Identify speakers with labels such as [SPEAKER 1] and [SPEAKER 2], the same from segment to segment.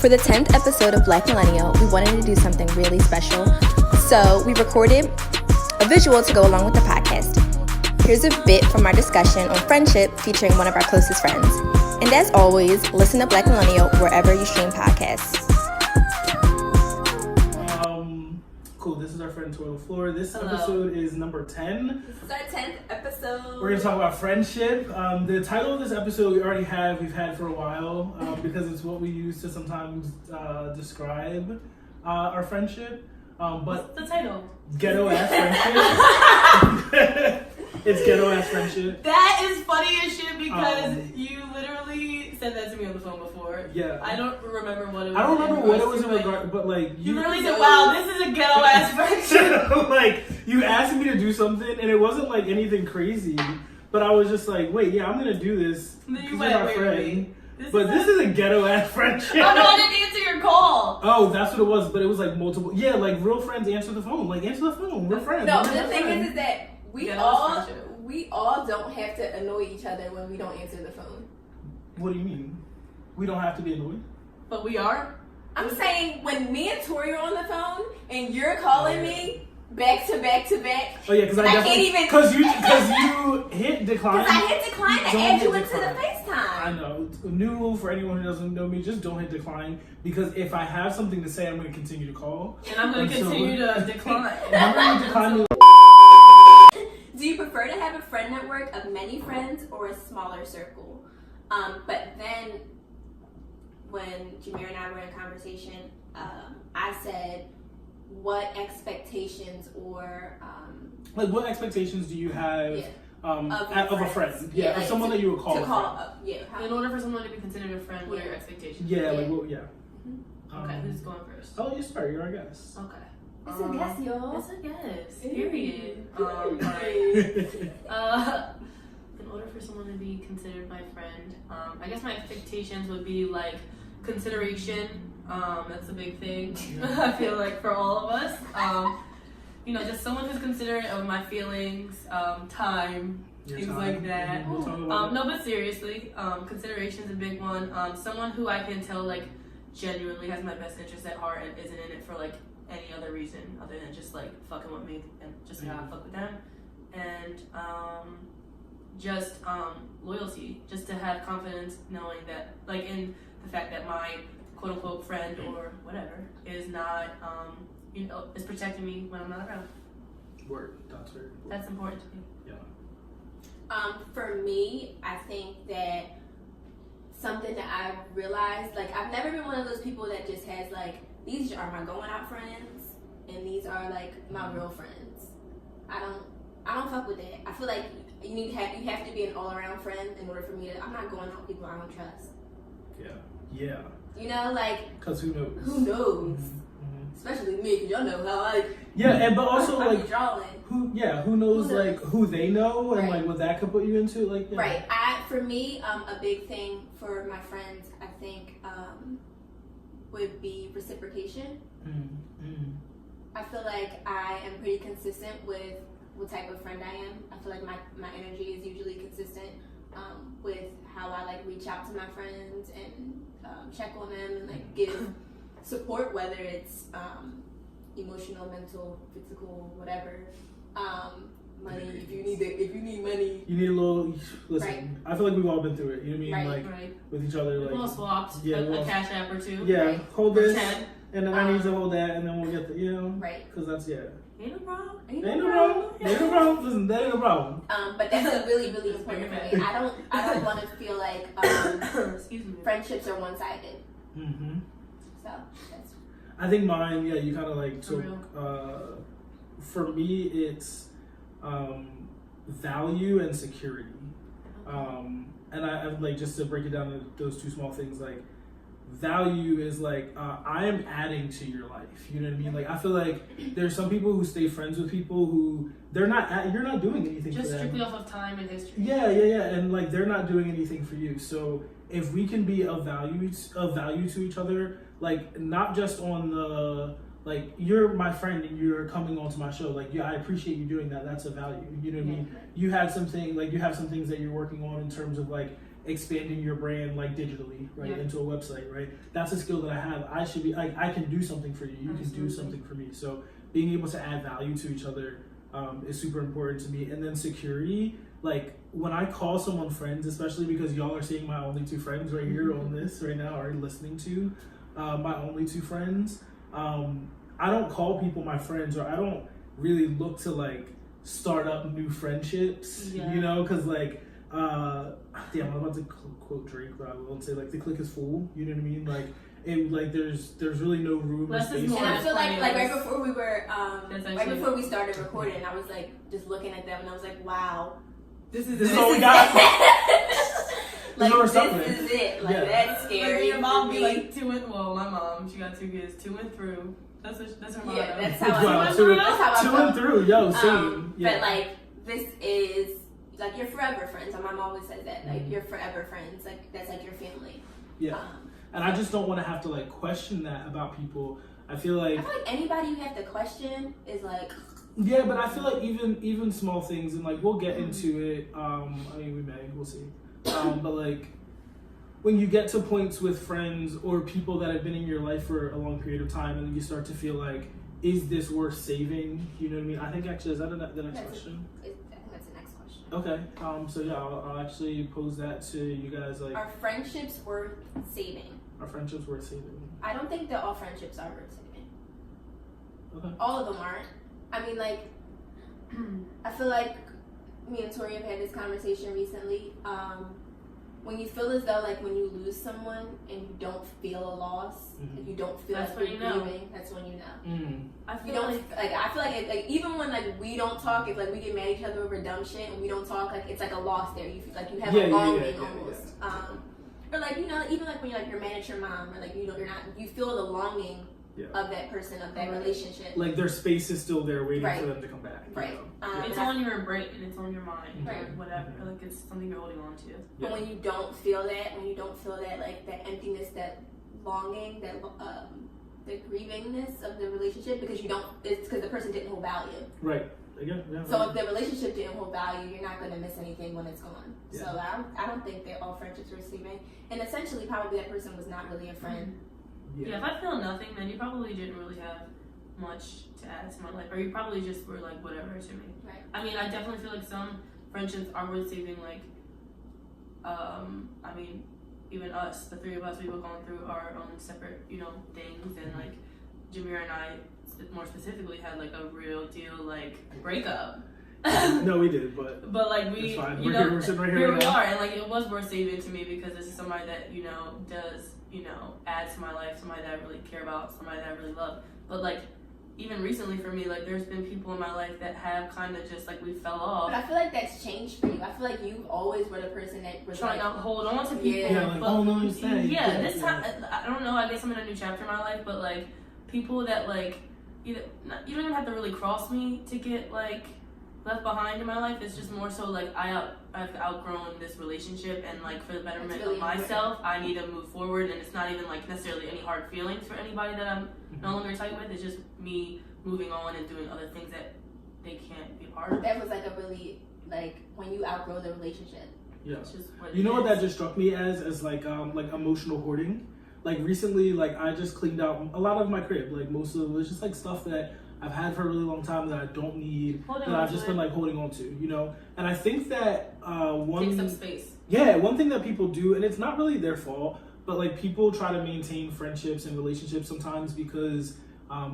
[SPEAKER 1] For the 10th episode of Black Millennial, we wanted to do something really special. So we recorded a visual to go along with the podcast. Here's a bit from our discussion on friendship featuring one of our closest friends. And as always, listen to Black Millennial wherever you stream podcasts.
[SPEAKER 2] Cool, this is our friend Toilet Floor. This episode is number 10.
[SPEAKER 1] This is our 10th episode.
[SPEAKER 2] We're going to talk about friendship. The title of this episode we've had for a while because it's what we use to sometimes describe our friendship. But
[SPEAKER 3] what's the title?
[SPEAKER 2] Ghetto Ass Friendship. It's Ghetto Ass Friendship.
[SPEAKER 3] That is funny as shit because you literally said that to me on the phone before.
[SPEAKER 2] Yeah.
[SPEAKER 3] I don't remember what it was.
[SPEAKER 2] I don't remember what it was in regard, but like
[SPEAKER 3] you literally said, "Wow, this is a ghetto ass friendship."
[SPEAKER 2] Like you asked me to do something, and it wasn't like anything crazy, but I was just like, "Wait, yeah, I'm gonna do this."
[SPEAKER 3] And then you went, "Wait.
[SPEAKER 2] This is a ghetto ass friendship.
[SPEAKER 3] Oh no, I didn't answer your call.
[SPEAKER 2] Oh, that's what it was, but it was like multiple. Yeah, like real friends answer the phone. Like answer the phone. We're friends.
[SPEAKER 1] No, the thing is that we all don't have to annoy each other when we don't answer the phone.
[SPEAKER 2] What do you mean? We don't have to be annoyed?
[SPEAKER 3] But we are?
[SPEAKER 1] I'm saying when me and Tori are on the phone and you're calling me back to back to back.
[SPEAKER 2] Oh yeah, because I can't even because you hit decline.
[SPEAKER 1] Because I hit decline to add you into the FaceTime.
[SPEAKER 2] I know. New rule for anyone who doesn't know me: just don't hit decline. Because if I have something to say, I'm going to continue to call,
[SPEAKER 3] and I'm going to continue to decline.
[SPEAKER 2] I'm going to decline.
[SPEAKER 1] Do you prefer to have a friend network of many friends or a smaller circle? But then when Jameer and I were in conversation, I said, what expectations or...
[SPEAKER 2] like, what expectations do you have of a friend?
[SPEAKER 1] Yeah,
[SPEAKER 2] of someone that you would call a friend.
[SPEAKER 3] In order for someone to be considered a friend, what are your expectations?
[SPEAKER 2] Yeah, like,
[SPEAKER 3] Mm-hmm. Okay, who's going first?
[SPEAKER 2] Oh, you start. You're our guest.
[SPEAKER 3] Okay.
[SPEAKER 1] It's a guess, y'all.
[SPEAKER 3] It's a guess. Period. In order for someone to be considered my friend, I guess my expectations would be like consideration. That's a big thing. I feel like for all of us. Just someone who's considerate of my feelings, time, things like that. No, but seriously, consideration is a big one. Someone who I can tell like genuinely has my best interest at heart and isn't in it for like any other reason other than just like fucking with me and just how I fuck with them, and just loyalty, just to have confidence knowing that like in the fact that my quote unquote friend or whatever is not is protecting me when I'm not around.
[SPEAKER 2] Word, that's very important.
[SPEAKER 3] That's important to me.
[SPEAKER 2] Yeah.
[SPEAKER 1] For me, I think that something that I've realized, like I've never been one of those people that just has like, these are my going out friends and these are like my real friends. I don't fuck with that. I feel like you have to be an all around friend in order for me to. I'm not going out with people I don't trust.
[SPEAKER 2] Yeah.
[SPEAKER 1] You know, like.
[SPEAKER 2] Because who knows?
[SPEAKER 1] Who knows? Mm-hmm. Especially me, because y'all know how I.
[SPEAKER 2] Yeah, but also like.
[SPEAKER 1] Drawing.
[SPEAKER 2] Who knows like who they know and like what that could put you into, like. Yeah.
[SPEAKER 1] Right. For me, a big thing for my friends, I think, would be reciprocation.
[SPEAKER 2] Mm-hmm.
[SPEAKER 1] I feel like I am pretty consistent with what type of friend I am. I feel like my energy is usually consistent with how I like reach out to my friends and check on them and like give support, whether it's emotional, mental, physical, whatever. Money, if you need money.
[SPEAKER 2] You need a little, listen,
[SPEAKER 1] right.
[SPEAKER 2] I feel like we've all been through it, you know what I mean?
[SPEAKER 3] Right.
[SPEAKER 2] With each other.
[SPEAKER 3] We've all swapped a cash app or two.
[SPEAKER 2] Yeah,
[SPEAKER 3] right.
[SPEAKER 2] hold this,
[SPEAKER 3] 10.
[SPEAKER 2] and then I need to hold that, and then we'll get the,
[SPEAKER 1] Right.
[SPEAKER 2] Because that's,
[SPEAKER 3] Ain't no problem.
[SPEAKER 2] Ain't no problem. Listen, that ain't no problem.
[SPEAKER 1] But that's a really, really important for me. I don't want to feel like friendships are one-sided.
[SPEAKER 2] Mm-hmm.
[SPEAKER 1] So that's.
[SPEAKER 2] I think mine, you kind of like took. For me, it's value and security, and I like just to break it down to those two small things. Like value is like I am adding to your life. You know what I mean? Like I feel like there's some people who stay friends with people who you're not doing anything
[SPEAKER 3] just
[SPEAKER 2] for them.
[SPEAKER 3] strictly off of time and history.
[SPEAKER 2] Yeah, and like they're not doing anything for you. So if we can be of value to each other, like not just on the like you're my friend and you're coming onto my show, like I appreciate you doing that. That's a value. You know what I mean? You have some things that you're working on in terms of like expanding your brand like digitally, right,
[SPEAKER 3] Yeah.
[SPEAKER 2] into a website, right? That's a skill that I have. I should be like, I can do something for you. You can do something for me. So being able to add value to each other is super important to me. And then security, like when I call someone friends, especially because y'all are seeing my only two friends right here on this right now, or listening to my only two friends. I don't call people my friends, or I don't really look to like start up new friendships, you know, because like damn, I'm about to quote Drake, but I won't say like the clique is full, you know what I mean? Like it, like there's really no room or space.
[SPEAKER 1] And I feel like right before we were right before we started recording, I was like just looking at them and I was like, wow, this is
[SPEAKER 2] all we got.
[SPEAKER 1] Like this is it. Like that's scary.
[SPEAKER 3] Your mom be like my mom, she got 2 kids, to and through. That's her mom.
[SPEAKER 1] Yeah, that's how I
[SPEAKER 2] to
[SPEAKER 1] feel.
[SPEAKER 2] and through, yo, same.
[SPEAKER 1] But like this is like you're forever friends. My mom always says that. Like you're forever friends. Like that's like your family.
[SPEAKER 2] Yeah. And I just don't want to have to like question that about people. I feel like
[SPEAKER 1] anybody you have to question is like.
[SPEAKER 2] Yeah, but I feel like even small things, and like we'll get into it. I mean, we'll see. But like when you get to points with friends or people that have been in your life for a long period of time, and then you start to feel like, is this worth saving? You know what I mean? I think actually, is that the next question?
[SPEAKER 1] I think that's the next question.
[SPEAKER 2] Okay. So yeah, I'll actually pose that to you guys. Like,
[SPEAKER 1] are friendships worth saving?
[SPEAKER 2] Are friendships worth saving?
[SPEAKER 1] I don't think that all friendships are worth saving.
[SPEAKER 2] Okay.
[SPEAKER 1] All of them aren't. I mean, like, I feel like me and Tori have had this conversation recently. When you feel as though, like, when you lose someone and you don't feel a loss, like, you don't feel
[SPEAKER 3] that's
[SPEAKER 1] like
[SPEAKER 3] when
[SPEAKER 1] you're
[SPEAKER 3] you know.
[SPEAKER 1] grieving, that's when you know.
[SPEAKER 3] I feel
[SPEAKER 1] I feel like even when like we don't talk, if like we get mad at each other over dumb shit and we don't talk, like it's like a loss there. You feel like you have a longing almost. Or like, you know, even like when you're mad at your mom, or like, you know, you feel the longing of that person, of that relationship.
[SPEAKER 2] Like their space is still there waiting for them to come back.
[SPEAKER 1] Right.
[SPEAKER 3] It's on your brain and it's on your mind.
[SPEAKER 1] Right.
[SPEAKER 3] Or whatever. Like it's something you're holding on to.
[SPEAKER 1] But when you don't feel that, like that emptiness, that longing, that the grievingness of the relationship, because it's because the person didn't hold value.
[SPEAKER 2] Right. Yeah,
[SPEAKER 1] so if the relationship didn't hold value, you're not going to miss anything when it's gone.
[SPEAKER 2] Yeah.
[SPEAKER 1] So I don't think that all friendships are receiving. And essentially, probably that person was not really a friend.
[SPEAKER 3] Yeah, if I feel nothing, then you probably didn't really have much to add to my life. Or you probably just were like, whatever to me.
[SPEAKER 1] Right.
[SPEAKER 3] I mean, I definitely feel like some friendships are worth saving. Like, I mean, even us, the three of us, we've gone through our own separate, you know, things. And like, Jameer and I, more specifically, had like a real deal, like, breakup.
[SPEAKER 2] No, we did, but
[SPEAKER 3] like we, you know, we're sitting right here we are, and like it was worth saving to me because this is somebody that, you know, does, you know, add to my life, somebody that I really care about, somebody that I really love. But like even recently for me, like there's been people in my life that have kind of just like we fell off.
[SPEAKER 1] But I feel like that's changed for you. I feel like you always were the person that was
[SPEAKER 3] trying to hold on to people.
[SPEAKER 2] Yeah, like, oh no, you say.
[SPEAKER 3] Yeah, this time I don't know. I guess I'm in a new chapter in my life, but like people that like you don't even have to really cross me to get like left behind in my life. It's just more so like I've outgrown this relationship, and like for the betterment of myself, I need to move forward. And it's not even like necessarily any hard feelings for anybody that I'm no longer tight with. It's just me moving on and doing other things that they can't be part of.
[SPEAKER 1] That was like a really like when you outgrow the relationship.
[SPEAKER 2] Yeah.
[SPEAKER 3] It's just what
[SPEAKER 2] you know what that just struck me as like emotional hoarding. Like recently, like I just cleaned out a lot of my crib. Like most of it was just like stuff that I've had for a really long time that I don't need, that I've just been like holding on to, you know? And I think that
[SPEAKER 3] takes up space.
[SPEAKER 2] Yeah, one thing that people do, and it's not really their fault, but like people try to maintain friendships and relationships sometimes because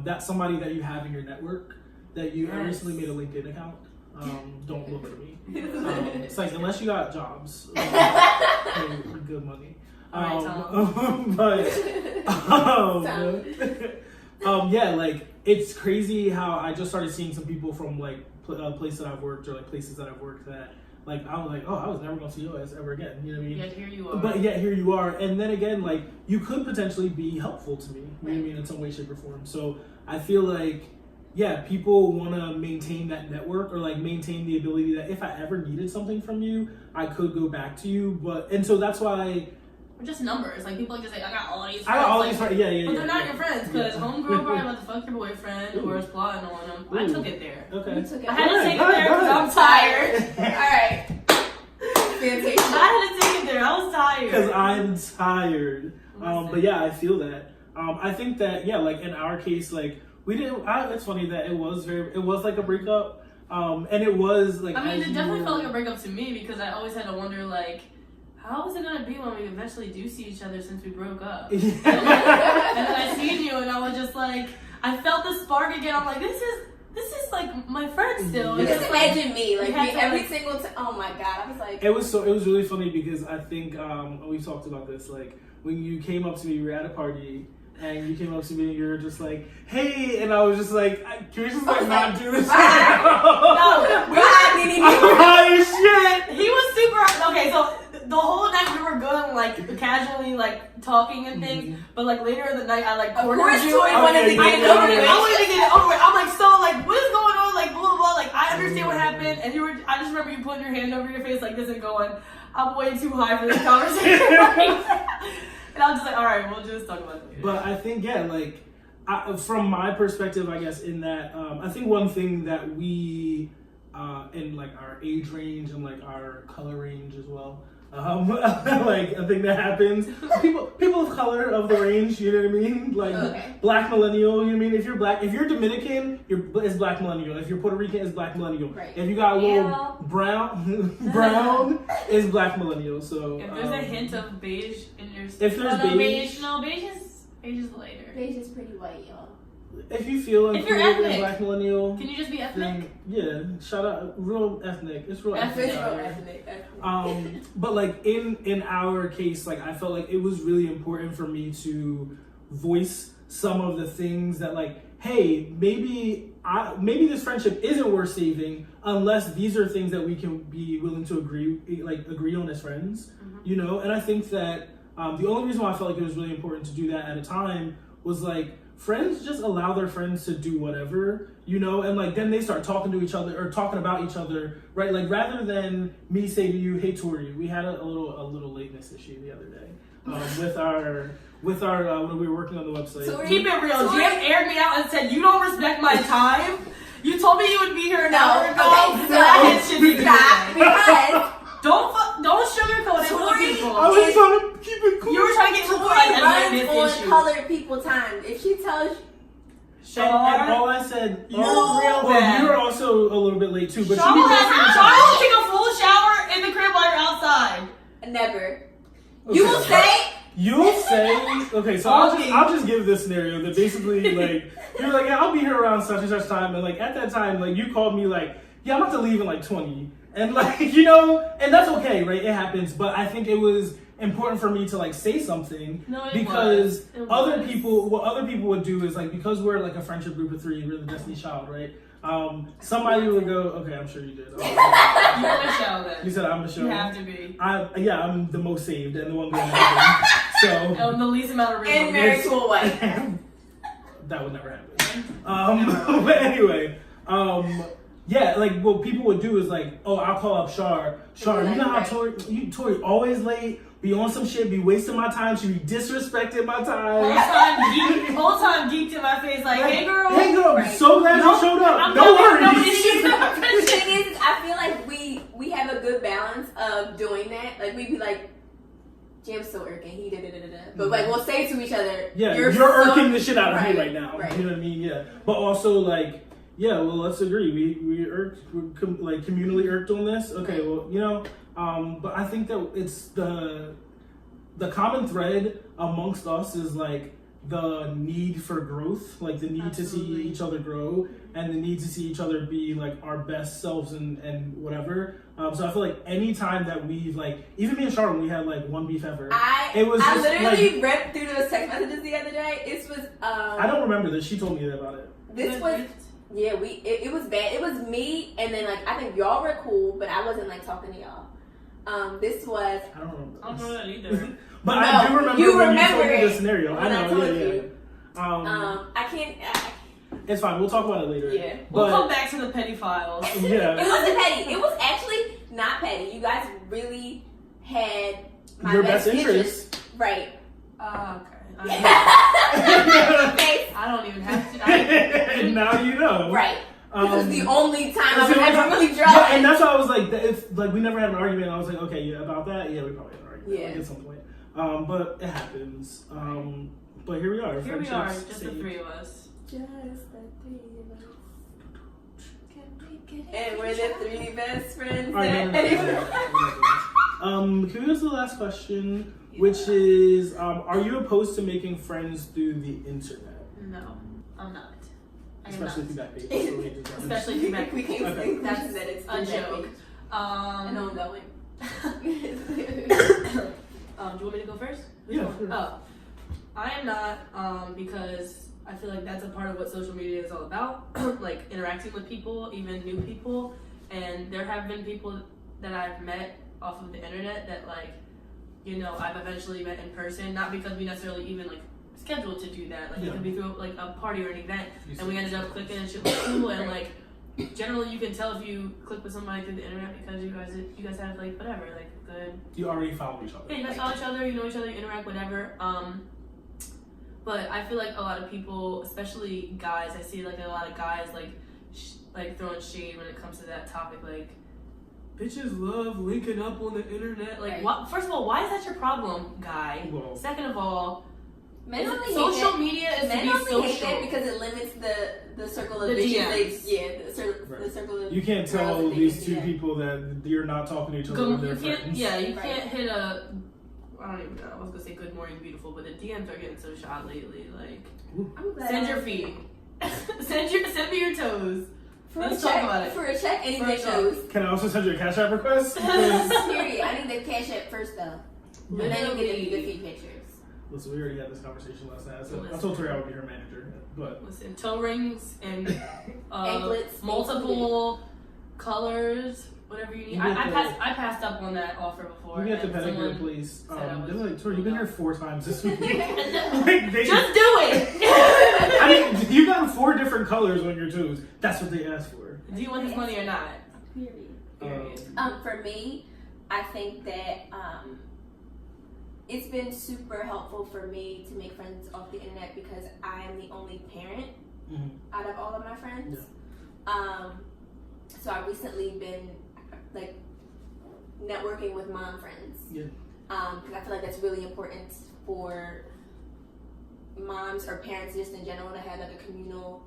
[SPEAKER 2] that's somebody that you have in your network, that you, I recently made a LinkedIn account. Don't look for me. It's like, unless you got jobs, pay good money. Yeah, like it's crazy how I just started seeing some people from like places that I've worked, or like places that I've worked that like I was like, oh, I was never gonna see your ass ever again. You know what I mean?
[SPEAKER 3] Yet here you are.
[SPEAKER 2] But yet here you are, and then again, like you could potentially be helpful to me. You know what I mean, in some way, shape, or form. So I feel like, yeah, people want to maintain that network, or like maintain the ability that if I ever needed something from you, I could go back to you. And so that's why.
[SPEAKER 3] Just numbers. Like people just say, I got all these friends.
[SPEAKER 2] I got all these friends. Yeah.
[SPEAKER 3] But they're not your friends, because homegirl probably about to fuck your boyfriend or is plotting on him. I took it there.
[SPEAKER 2] Okay.
[SPEAKER 3] I had to take it there because I'm tired.
[SPEAKER 1] All right. dispensation.
[SPEAKER 3] I had to take it there. I was tired.
[SPEAKER 2] Because I'm tired.
[SPEAKER 3] Listen.
[SPEAKER 2] But yeah, I feel that. I think that, yeah, like in our case, like we didn't, it's funny that it was like a breakup. And it was like,
[SPEAKER 3] I mean, it definitely felt like a breakup to me because I always had to wonder, like, how is it gonna be when we eventually do see each other since we broke up? And then I seen you and I was just like, I felt the spark again. I'm like, this is like my friend still.
[SPEAKER 2] Yeah.
[SPEAKER 1] Just imagine me, like
[SPEAKER 3] had to,
[SPEAKER 1] every
[SPEAKER 3] like,
[SPEAKER 1] single time. Oh my god, I was like,
[SPEAKER 2] it was really funny because I think we've talked about this, like when you came up to me, we were at a party and you came up to me and you were just like, hey, and I was just like, can we just like not do this?
[SPEAKER 3] No,
[SPEAKER 1] I'm
[SPEAKER 2] high as shit.
[SPEAKER 3] he was super. Okay, so the whole night we were good, like casually, like talking and things. But like later in the night, I like cornered you.
[SPEAKER 1] I wanted to get it
[SPEAKER 3] I
[SPEAKER 1] over with.
[SPEAKER 3] wanted to get it over with. I'm like, so like, what is going on? Like, blah blah blah. Like, I understand what happened, and you were. I just remember you putting your hand over your face like this and going, I'm way too high for this conversation. And I was just like, all right, we'll just talk about it later.
[SPEAKER 2] But I think, yeah, like from my perspective, I guess in that, I think one thing that we in like our age range and like our color range as well. Like a thing that happens. People of color of the range, you know what I mean? Like black millennial, you know what I mean? If you're black, if you're Dominican, it's black millennial. If you're Puerto Rican, it's black millennial.
[SPEAKER 1] Right.
[SPEAKER 2] If you got a little brown is black millennial. So
[SPEAKER 3] if there's a hint of beige in your
[SPEAKER 2] if there's beige
[SPEAKER 3] is lighter.
[SPEAKER 1] beige is pretty white, y'all.
[SPEAKER 2] if you feel
[SPEAKER 3] If you're
[SPEAKER 2] included
[SPEAKER 3] ethnic.
[SPEAKER 2] in black millennial,
[SPEAKER 3] Can you just be ethnic?
[SPEAKER 2] then yeah, shout out real ethnic. It's real ethnic.
[SPEAKER 1] It's
[SPEAKER 2] out
[SPEAKER 1] real
[SPEAKER 2] here.
[SPEAKER 1] ethnic.
[SPEAKER 2] But like in our case, like I felt like it was really important for me to voice some of the things that like, hey, maybe this friendship isn't worth saving unless these are things that we can be willing to agree on as friends, you know. And I think that the only reason why I felt like it was really important to do that at a time was like friends just allow their friends to do whatever, you know, and like then they start talking to each other or talking about each other, right? Like rather than me say to you, hey Tori, we had a little lateness issue the other day with our when we were working on the website.
[SPEAKER 3] So keep it real. Jam aired me out and said, you don't respect my time. You told me you would be here an hour ago.
[SPEAKER 1] Okay,
[SPEAKER 3] so I had shit to do
[SPEAKER 1] stop
[SPEAKER 3] today.
[SPEAKER 1] because
[SPEAKER 3] Don't sugarcoat it with people.
[SPEAKER 2] I was trying to keep it cool.
[SPEAKER 3] You were trying to get to
[SPEAKER 1] Tori
[SPEAKER 3] like a
[SPEAKER 1] runs
[SPEAKER 3] this
[SPEAKER 1] on
[SPEAKER 3] issue.
[SPEAKER 1] colored people time. If she tells you,
[SPEAKER 2] And all I said,
[SPEAKER 3] You real bad.
[SPEAKER 2] you were also a little bit late too, but
[SPEAKER 3] Shaw
[SPEAKER 2] you
[SPEAKER 3] will take a full shower in the crib while you're outside.
[SPEAKER 1] never. You will say.
[SPEAKER 2] You'll say, okay, so I'll just give this scenario that basically, like, you're like, yeah, I'll be here around such and such time, and like, at that time, like, you called me, like, yeah, I'm about to leave in like 20, and like, you know, and that's okay, right, it happens, but I think it was important for me to like say something, because other people would do is like, because we're like a friendship group of 3, we're the Destiny Child, right? Somebody would go, okay, I'm sure you did.
[SPEAKER 3] You're Michelle then.
[SPEAKER 2] You said I'm Michelle.
[SPEAKER 3] You have to be.
[SPEAKER 2] I'm the most saved and the one going to heaven. So
[SPEAKER 3] The least amount of reasons.
[SPEAKER 1] And married to a wife.
[SPEAKER 2] that would never happen. But anyway, yeah, like what people would do is like, oh, I'll call up Shar. Shar, you know how Tori always late, be on some shit, be wasting my time, she be disrespecting my time.
[SPEAKER 3] Whole time geeked in my face like, hey girl.
[SPEAKER 2] Hey girl,
[SPEAKER 1] Right.
[SPEAKER 2] so glad you showed up.
[SPEAKER 3] I'm
[SPEAKER 2] No
[SPEAKER 3] not-
[SPEAKER 2] worries.
[SPEAKER 1] The thing is, I feel like we have a good balance of doing that. Like we'd be like, Jam's so irking, he da-da-da-da-da. But like we'll say to each other,
[SPEAKER 2] Yeah, you're
[SPEAKER 1] so
[SPEAKER 2] irking the shit out of
[SPEAKER 1] right,
[SPEAKER 2] me right now.
[SPEAKER 1] right.
[SPEAKER 2] You know what I mean? Yeah. But also like, yeah, well, let's agree. We're communally irked on this. Okay, well, you know, but I think that it's the common thread amongst us is like the need for growth, like the need to see each other grow and the need to see each other be like our best selves and whatever. So I feel like any time that we've like, even me and Charlotte, we had like one beef ever.
[SPEAKER 1] I literally ripped through those text messages the other day. It was
[SPEAKER 2] I don't remember this. She told me about it.
[SPEAKER 1] This was it was bad. It was me and then like I think y'all were cool, but I wasn't like talking to y'all. This was
[SPEAKER 2] I don't remember.
[SPEAKER 3] I don't know that either.
[SPEAKER 2] But
[SPEAKER 1] No,
[SPEAKER 2] I do remember
[SPEAKER 1] you
[SPEAKER 2] when
[SPEAKER 1] remember
[SPEAKER 2] you told me the
[SPEAKER 1] it
[SPEAKER 2] scenario. I
[SPEAKER 1] when I
[SPEAKER 2] know,
[SPEAKER 1] told
[SPEAKER 2] yeah.
[SPEAKER 1] you.
[SPEAKER 2] I
[SPEAKER 1] can't.
[SPEAKER 2] it's fine. We'll talk about it later.
[SPEAKER 1] Yeah.
[SPEAKER 3] We'll
[SPEAKER 2] But
[SPEAKER 3] come back to the petty files.
[SPEAKER 1] It
[SPEAKER 2] yeah,
[SPEAKER 1] wasn't petty. It was actually not petty. You guys really had my
[SPEAKER 2] your best interest.
[SPEAKER 1] Right.
[SPEAKER 3] Okay.
[SPEAKER 1] Okay.
[SPEAKER 3] I don't even have to.
[SPEAKER 2] Now you know.
[SPEAKER 1] Right. This was the only time I would ever really draw.
[SPEAKER 2] Yeah, and that's why I was like, if like we never had an argument, I was like, okay, yeah, about that, yeah, we probably had an argument like, at some point. But it happens. But here we are.
[SPEAKER 3] Here we are, just the three of us.
[SPEAKER 1] Just the three of us. And we're the three best friends.
[SPEAKER 2] Can we go to the last question, which is, are you opposed to making friends through the internet?
[SPEAKER 3] No, I'm not.
[SPEAKER 2] Especially through that page.
[SPEAKER 3] Especially through that page.
[SPEAKER 1] We can't say that it's
[SPEAKER 3] a joke.
[SPEAKER 1] And ongoing.
[SPEAKER 3] Do you want me to go first?
[SPEAKER 2] Yeah. Sure.
[SPEAKER 3] Oh, I am not, because I feel like that's a part of what social media is all about, like interacting with people, even new people. And there have been people that I've met off of the internet that, like, you know, I've eventually met in person, not because we necessarily even like scheduled to do that. Like it could be through like a party or an event, and we ended up clicking and shit was cool. And like generally, you can tell if you click with somebody through the internet because you guys have like whatever, like good.
[SPEAKER 2] You already follow each other.
[SPEAKER 3] Yeah, you guys follow each other. You know each other. You interact, whatever. But I feel like a lot of people, especially guys, I see like a lot of guys like throwing shade when it comes to that topic, like. Bitches love linking up on the internet. Like, what? First of all, why is that your problem, guy?
[SPEAKER 2] Well,
[SPEAKER 3] second of all,
[SPEAKER 1] social
[SPEAKER 3] media is
[SPEAKER 1] men
[SPEAKER 3] to be
[SPEAKER 1] only
[SPEAKER 3] social.
[SPEAKER 1] hate that because it limits the circle of
[SPEAKER 3] the
[SPEAKER 1] bitches.
[SPEAKER 3] DMs.
[SPEAKER 1] The circle of.
[SPEAKER 2] You can't tell these two people that you're not talking to each other when they're friends.
[SPEAKER 3] Yeah, you can't hit a. I don't even know. I was gonna say good morning, beautiful, but the DMs are getting so shot lately. Like, send your feet. send me your toes. Let's talk about it.
[SPEAKER 1] For a check, anything goes.
[SPEAKER 2] Can I also send you a Cash App request?
[SPEAKER 1] Period. I need the Cash App first though. And then you get the feet pictures.
[SPEAKER 2] Listen, we already had this conversation last night. I told Tori I would be her manager, but
[SPEAKER 3] listen, toe rings and
[SPEAKER 1] anklets,
[SPEAKER 3] multiple colors, whatever you need. I passed up on that offer before.
[SPEAKER 2] You get the pedicure, please. They're like, Tori, you've been here 4 times this week.
[SPEAKER 3] Just do it.
[SPEAKER 2] I mean, you got 4 different colors on your toes. That's what they asked for.
[SPEAKER 3] Do you want his money or not?
[SPEAKER 1] Period. For me, I think that it's been super helpful for me to make friends off the internet because I am the only parent out of all of my friends. Yeah. So I've recently been like networking with mom friends. Yeah. Because I feel like that's really important for moms or parents just in general to have like a communal.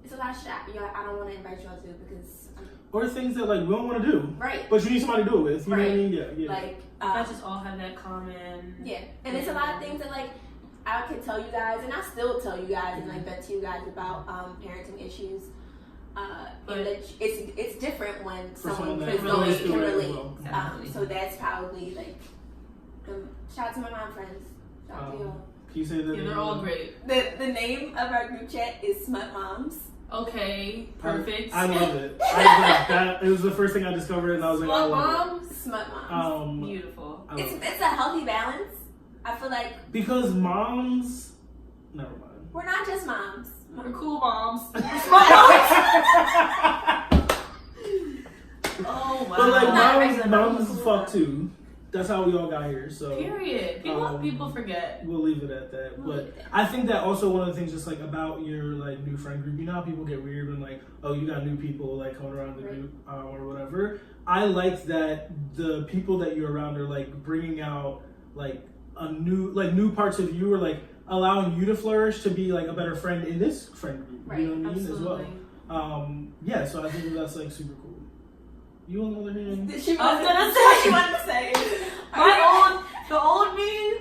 [SPEAKER 1] It's a lot of shit. I don't want to invite y'all to because.
[SPEAKER 2] Or things that like we don't want to do.
[SPEAKER 1] Right.
[SPEAKER 2] But you need somebody to do it with. You know what I mean? Yeah.
[SPEAKER 3] Like I just all have that common.
[SPEAKER 1] Yeah, and it's a lot of things that like I could tell you guys, and I still tell you guys and like vent to you guys about parenting issues.
[SPEAKER 3] But
[SPEAKER 1] and it's different when someone
[SPEAKER 2] can
[SPEAKER 1] relate.
[SPEAKER 3] Exactly.
[SPEAKER 1] So that's probably like shout out to my mom friends. Shout out to y'all.
[SPEAKER 2] Can you say that?
[SPEAKER 3] Yeah, they're all great.
[SPEAKER 1] The name of our group chat is Smut Moms.
[SPEAKER 3] Okay, perfect.
[SPEAKER 2] I love it. It was the first thing I discovered, and I was like,
[SPEAKER 3] Smut Moms.
[SPEAKER 1] Smut Moms.
[SPEAKER 3] Beautiful.
[SPEAKER 1] It's a healthy balance. I feel like
[SPEAKER 2] because moms, never mind.
[SPEAKER 1] We're not just moms.
[SPEAKER 3] We're cool moms. We're smut moms. Oh wow.
[SPEAKER 2] But like moms fuck too. That's how we all got here. So
[SPEAKER 3] period. People forget.
[SPEAKER 2] We'll leave it at that. But I think that also one of the things just like about your like new friend group, you know how people get weird when like, oh, you got new people like coming around the group or whatever. I like that the people that you're around are like bringing out like new parts of you, or like allowing you to flourish to be like a better friend in this friend group.
[SPEAKER 1] Right.
[SPEAKER 2] You know what I mean?
[SPEAKER 3] Absolutely.
[SPEAKER 2] As well. Yeah. So I think that's like super cool. You on the other hand?
[SPEAKER 1] I was gonna say she wanted to say.
[SPEAKER 3] The old me,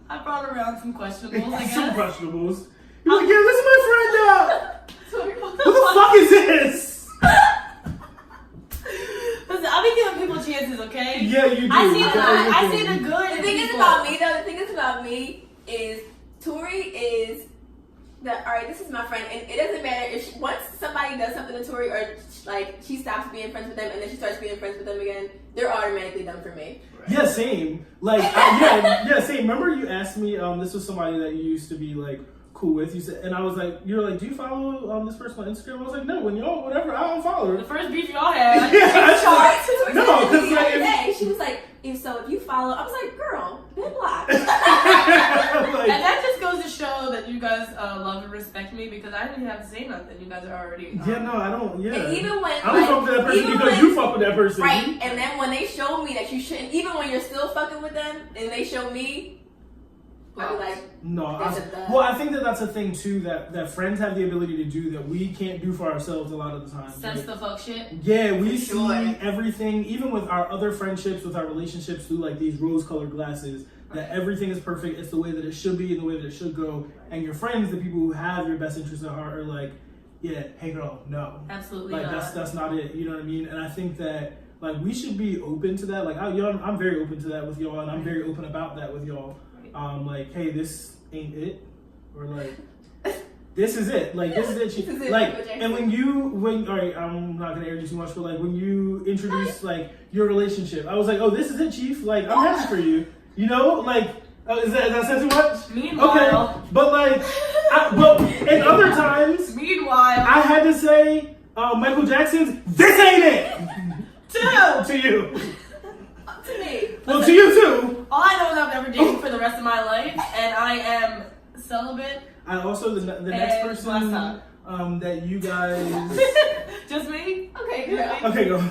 [SPEAKER 3] I brought around some questionables, I guess.
[SPEAKER 2] Some questionables. You're like, yeah, this is my friend now. Who the fuck is this?
[SPEAKER 3] Listen, I'll be giving people chances, okay?
[SPEAKER 2] Yeah, you do.
[SPEAKER 3] I see the good.
[SPEAKER 1] The thing is about me, though. The thing is about me is Tori is alright, this is my friend, and it doesn't matter if once somebody does something to Tori, or like she stops being friends with them and then she starts being friends with them again, they're automatically done for me.
[SPEAKER 2] Right. Yeah, same. Like, same. Remember you asked me, this was somebody that you used to be like cool with. You said, and I was like, you're like, do you follow this person on Instagram? I was like, no. When y'all, whatever, I don't follow her.
[SPEAKER 3] The first beef y'all had.
[SPEAKER 2] No, because
[SPEAKER 1] like she was like, if you follow, I was like, girl, been blocked.
[SPEAKER 3] And that just goes to show that you you guys love and respect me because I didn't have to say nothing. You guys are already.
[SPEAKER 2] Yeah, no, I don't. Yeah.
[SPEAKER 1] And even when
[SPEAKER 2] I don't fuck with that person because you fuck with that person.
[SPEAKER 1] Right. And then when they show me that you shouldn't, even when you're still fucking with them, and they show me, I'll be like,
[SPEAKER 2] no. I think that's a thing too that friends have the ability to do that we can't do for ourselves a lot of the time.
[SPEAKER 3] Sense the fuck shit.
[SPEAKER 2] Yeah, we see everything, even with our other friendships, with our relationships, through like these rose-colored glasses. That everything is perfect. It's the way that it should be and the way that it should go. And your friends, the people who have your best interests at heart, are like, yeah, hey girl, no,
[SPEAKER 3] absolutely
[SPEAKER 2] like
[SPEAKER 3] not.
[SPEAKER 2] that's not it. You know what I mean? And I think that like we should be open to that. Like I'm very open to that with y'all, and I'm very open about that with y'all. Like, hey, this ain't it, or like, this is it. Like, this is it. Like, and when all right, I'm not gonna air you too much, but like when you introduce like your relationship, I was like, oh, this is it, Chief. Like, I'm happy for you. You know, like, is that said too much?
[SPEAKER 3] Meanwhile,
[SPEAKER 2] okay, but like, but in other times, I had to say Michael Jackson's "This Ain't It" to you.
[SPEAKER 1] To me.
[SPEAKER 2] Well, to you too.
[SPEAKER 3] All I know is I'm never dating for the rest of my life, and I am celibate.
[SPEAKER 2] I also the next person that you guys.
[SPEAKER 3] Just me?
[SPEAKER 1] Okay, girl.
[SPEAKER 2] Okay, go.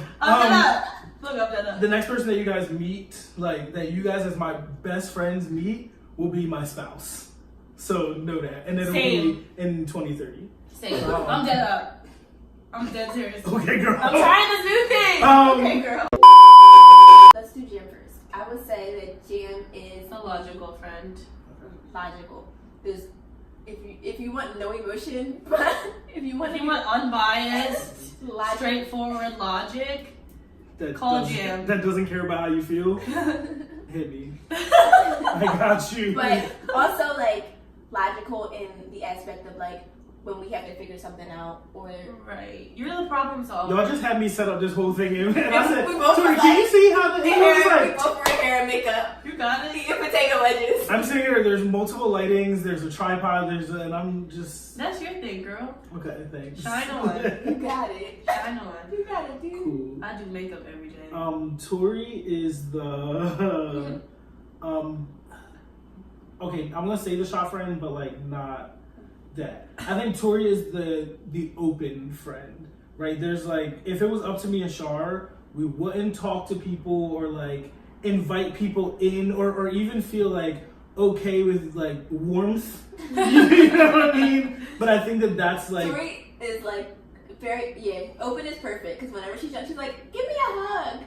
[SPEAKER 3] The
[SPEAKER 2] next person that you guys meet, like that you guys as my best friends meet, will be my spouse. So know that, and it'll be in 2030.
[SPEAKER 3] Same. I'm dead up. I'm dead serious.
[SPEAKER 2] Okay, girl.
[SPEAKER 3] I'm trying this new thing.
[SPEAKER 1] Okay, girl. Let's do Jam first. I would say that Jam is
[SPEAKER 3] a logical friend.
[SPEAKER 1] Logical. There's if you want no emotion, if you want
[SPEAKER 3] unbiased, straightforward logic. Call Jam.
[SPEAKER 2] That doesn't care about how you feel. Hit me. I got you.
[SPEAKER 1] But also like logical in the aspect of like when we have to figure something out or
[SPEAKER 3] right. You're the problem solver.
[SPEAKER 2] Y'all just had me set up this whole thing and I said,
[SPEAKER 1] can
[SPEAKER 2] you see how
[SPEAKER 1] we both wear hair and makeup.
[SPEAKER 3] You got it.
[SPEAKER 1] Eating potato wedges.
[SPEAKER 2] I'm sitting here, there's multiple lightings, there's a tripod, and I'm just...
[SPEAKER 3] That's your thing, girl.
[SPEAKER 2] Okay, thanks.
[SPEAKER 3] Shine on.
[SPEAKER 1] You got it.
[SPEAKER 3] Shine on.
[SPEAKER 1] You got it, dude.
[SPEAKER 2] Cool.
[SPEAKER 3] I do makeup every day.
[SPEAKER 2] Tori is the... okay, I'm gonna say the shop friend, but like not that. I think Tori is the open friend, right? There's like, if it was up to me and Shar, we wouldn't talk to people or like invite people in or even feel like okay with like warmth. You know what I mean? But I think that's like
[SPEAKER 1] Tori is like very open is perfect because whenever she jumps, she's like, give me a hug.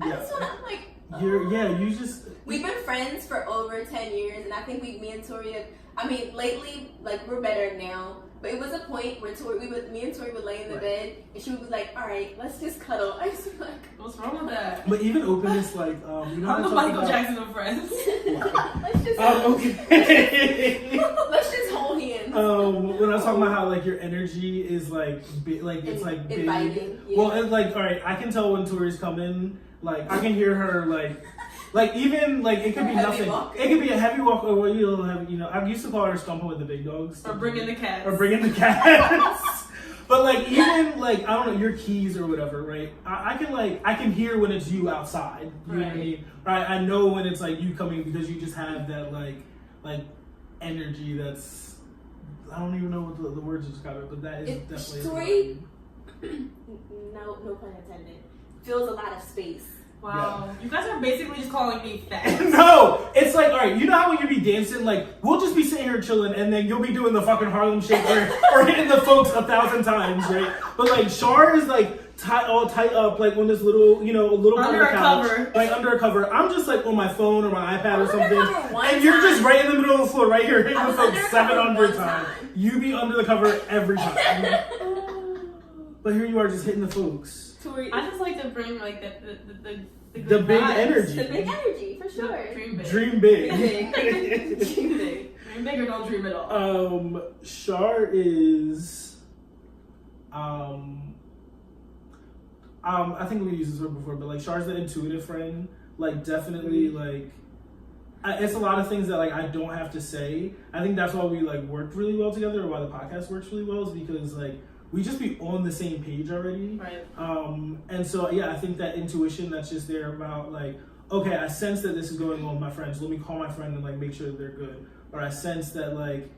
[SPEAKER 1] I just wanna. I'm like,
[SPEAKER 2] you just.
[SPEAKER 1] We've been friends for over 10 years, and I think me and Tori have. I mean, lately, like we're better now. But it was a point where me and Tori would lay in the bed, and she would be like, "All right, let's just cuddle." I just be like,
[SPEAKER 3] "What's wrong with that?"
[SPEAKER 2] But even openness, like you know,
[SPEAKER 3] I'm the Michael Jackson of friends.
[SPEAKER 1] Let's just
[SPEAKER 2] okay.
[SPEAKER 1] Let's just hold hands.
[SPEAKER 2] When I was talking about how like your energy is like it's like big.
[SPEAKER 1] Inviting, yeah.
[SPEAKER 2] Well, it's like all right, I can tell when Tori's coming. Like I can hear her like even like it could be nothing. It could be a heavy walk or I used to call her stomping with the big dogs.
[SPEAKER 3] Or bringing the
[SPEAKER 2] cats. But like even like I don't know your keys or whatever, right? I can hear when it's you outside. You know what I mean? Right? I know when it's like you coming because you just have that like energy that's I don't even know what the words describe it, but that is definitely
[SPEAKER 1] Tori. No pun intended. Fills a lot of space.
[SPEAKER 3] Wow. Yeah. You guys are basically just calling me fat.
[SPEAKER 2] No! It's like, alright, you know how when you be dancing, like, we'll just be sitting here chilling and then you'll be doing the fucking Harlem Shake or hitting the folks 1,000 times, right? But like, Shar is like, all tight up, like on this little, little
[SPEAKER 3] under a
[SPEAKER 2] couch,
[SPEAKER 3] cover.
[SPEAKER 2] Like under a cover. I'm just like on my phone or my iPad or something. And you're just right in the middle of the floor, right here, hitting the folks 700 times. You be under the cover every time. But here you are just hitting the folks.
[SPEAKER 3] I just like to bring like the
[SPEAKER 2] big
[SPEAKER 3] vibes.
[SPEAKER 2] energy.
[SPEAKER 1] The big energy, for sure.
[SPEAKER 3] Dream big.
[SPEAKER 2] Dream big.
[SPEAKER 1] Dream big.
[SPEAKER 3] Dream big or don't dream at all.
[SPEAKER 2] Shar is I think we used this word before, but like Shar's the intuitive friend. Like definitely like it's a lot of things that like I don't have to say. I think that's why we like worked really well together, or why the podcast works really well, is because like we just be on the same page already.
[SPEAKER 3] Right.
[SPEAKER 2] And so I think that intuition that's just there about like, okay, I sense that this is going on with my friends. Let me call my friend and like make sure that they're good. Or I sense that like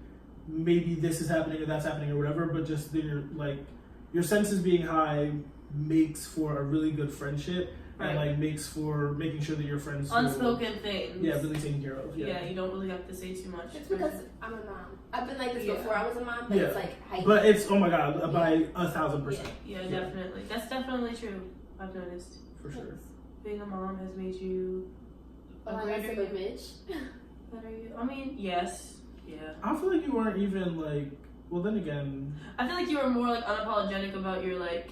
[SPEAKER 2] maybe this is happening or that's happening or whatever, but just your senses being high makes for a really good friendship.
[SPEAKER 3] Right.
[SPEAKER 2] And like makes for making sure that your friends
[SPEAKER 3] unspoken things.
[SPEAKER 2] Yeah, really taken care of. Yeah.
[SPEAKER 3] You don't really have to say too much.
[SPEAKER 1] It's because I'm a mom. I've been like this before I was a mom, but it's like heightened.
[SPEAKER 2] But it's oh my god, by 1,000%.
[SPEAKER 3] Yeah, definitely. That's definitely true. I've noticed.
[SPEAKER 2] For sure.
[SPEAKER 3] Being a mom has made you
[SPEAKER 1] a greater bitch.
[SPEAKER 3] Better you. I mean, yes. Yeah.
[SPEAKER 2] I feel like you weren't even like. Well, then again.
[SPEAKER 3] I feel like you were more like unapologetic about your like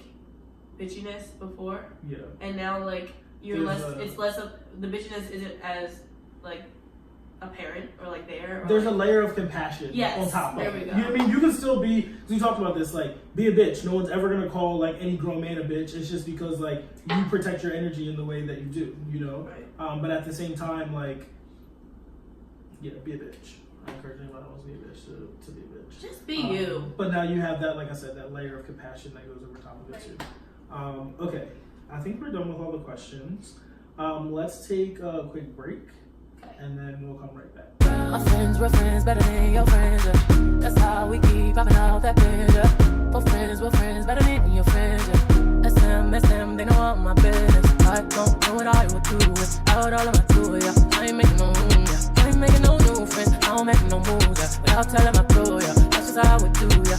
[SPEAKER 3] bitchiness before.
[SPEAKER 2] Yeah.
[SPEAKER 3] And now like you're it's less of the bitchiness isn't as like apparent or like there. Or,
[SPEAKER 2] there's
[SPEAKER 3] like,
[SPEAKER 2] a layer of compassion on top of it.
[SPEAKER 3] There we go.
[SPEAKER 2] You know what I mean? You can still be. Cause we talked about this. Like, be a bitch. No one's ever gonna call like any grown man a bitch. It's just because like you protect your energy in the way that you do. You know.
[SPEAKER 3] Right.
[SPEAKER 2] But at the same time, like, yeah, be a bitch. I encourage anyone else to be a bitch to be a bitch.
[SPEAKER 3] Just be you.
[SPEAKER 2] But now you have that, like I said, that layer of compassion that goes over top of it too. Okay, I think we're done with all the questions. Let's take a quick break, and then we'll come right back.
[SPEAKER 4] My friends were friends better than your friends. That's how we keep popping out that picture. For friends were friends better than your friends. That's them, they know all my business. I don't know what I would do without all of my tools. Yeah. I ain't making no room, yeah. I ain't making no new friends. I don't make no moves, yeah. Without telling my crew, yeah. That's just how I would do, yeah.